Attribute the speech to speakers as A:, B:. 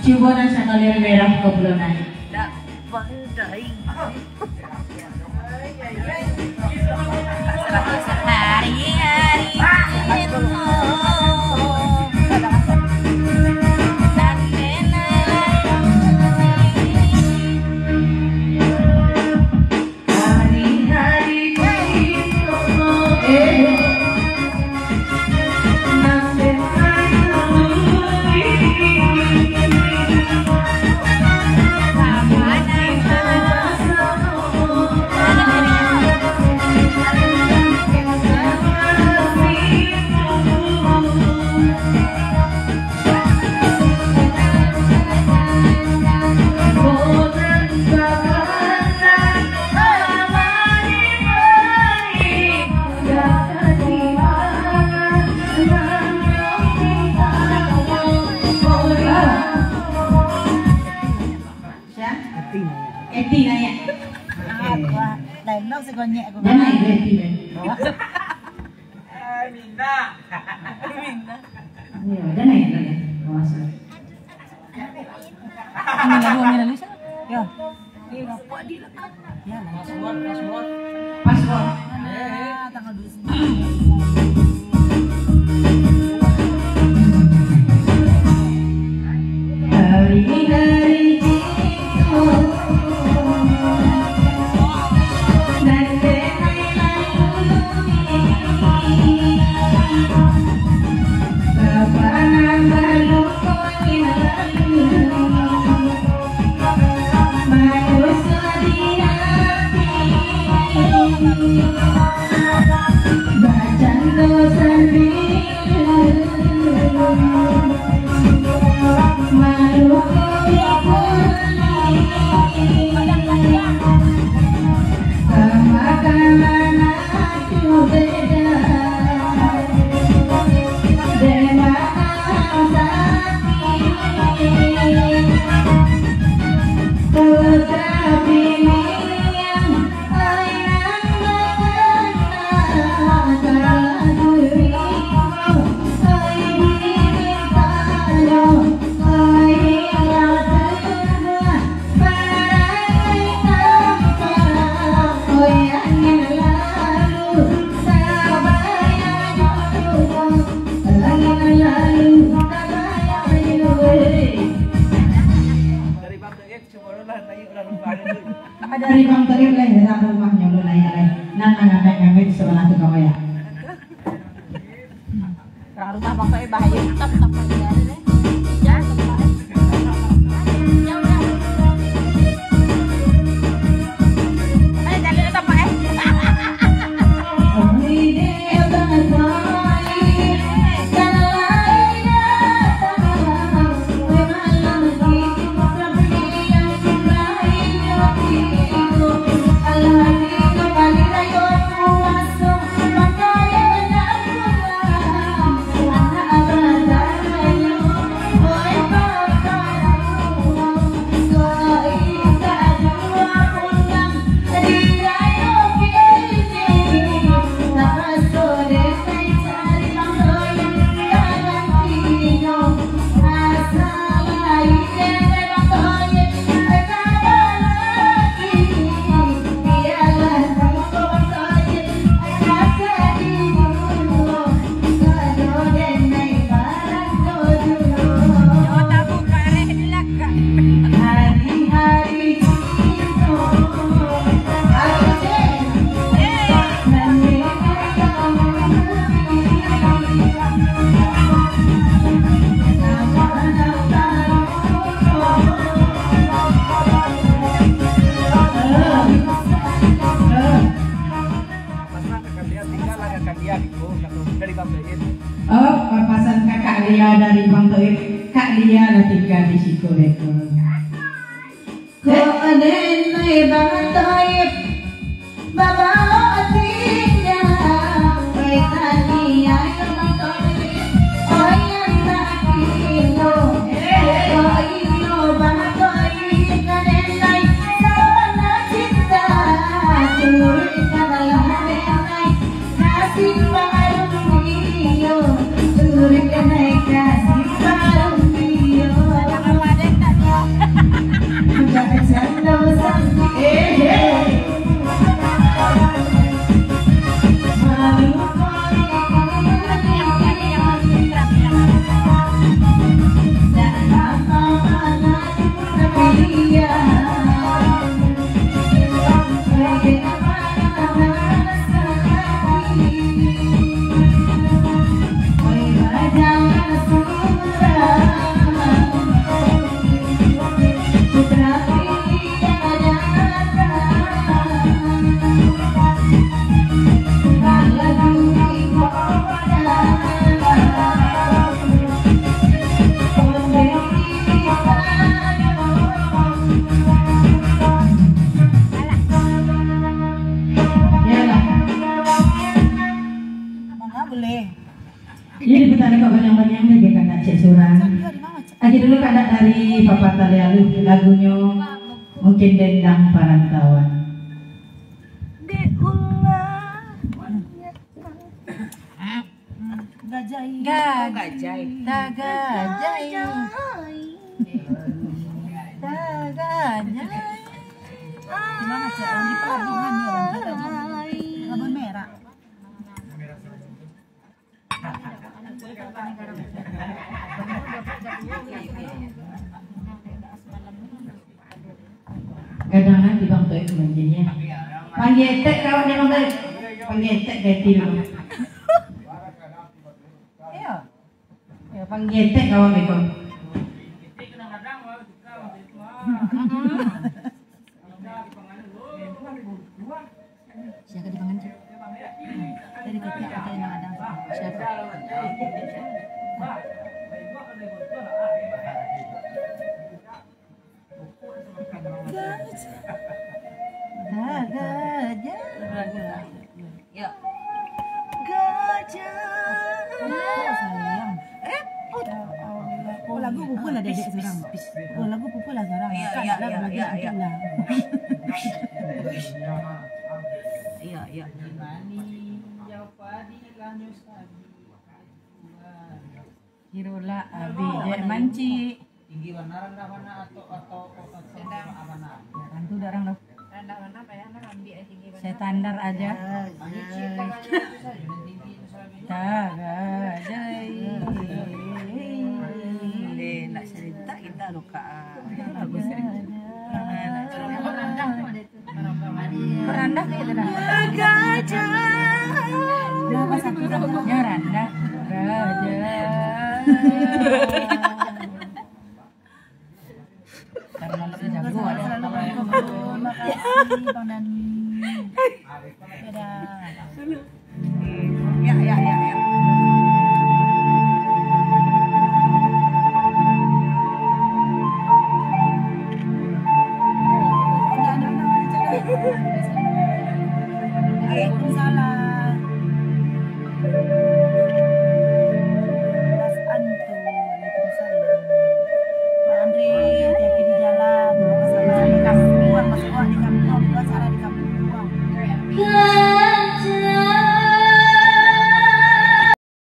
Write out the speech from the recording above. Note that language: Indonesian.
A: Ciubonan sa kalir merah koblonan.
B: Tak pandai. Hari-hari
A: Eti nanya.
B: lain dong segonyek aku.
A: Mana itu Eti?
C: Minda.
A: Iya, ada nanya nanya. Masa.
B: Ini lagu Indonesia. Yo. Ini apa di dekat? Ya,
C: Password.
A: Paspor.
B: tanggal 29.
A: Hari-hari dari Bang Terib lain dari rumahnya belum naik lain. Nang ngamek di sebelah tu kau ya.
B: Orang rumah Bang Toib bahaya tetap aja deh. Ya, tetap. Ya udah. Ayo jadi tetap Pak.
A: Oh, papasan kakak Lia dari Bang Toib. Kak Lia lah tinggal di situ mereka. Kau ada Bang Toib, Baba Otinya, kita Lia Bang Toib. Oh yang tak kilo, oh iyo Bang Toib kanen naik sabana cinta, turun kadalah naik nasib baru iyo, turun naik nasib baru iyo. dari Papa Talialu lagunya mungkin Dendang Perantauan.
B: Gajai. Gimana cara di pelabuhan ya? Pelabuhan merah.
A: Kadang-kadang di bang tuh itu manjinya. Panggetek kawan dia bang tuh. Panggetek ganti dulu.
B: Iya.
A: Ya panggetek kawan itu.
B: Siapa di pangan sih? Dari kecil ada yang ada. Siapa? Gajah. Ya. Gajah. Sayang. Oh lagu pupul lah dedek sekarang. Oh lagu pupul lah sekarang. Iya. Iya. Hirula abi manci.
C: Tinggi warna rendah warna atau sedang apa nah?
B: Rantu darang dong.
D: Rendah warna apa ya? Ambil tinggi warna.
B: Saya standar aja. Gajai. Nak cerita kita luka. Bagus. Rendah gitu dah. Gajah. Nama satunya rendah. Gajah. Karena lebih jago ada. Terima kasih Bang Dani. Dadah. Ya. Waalaikumsalam.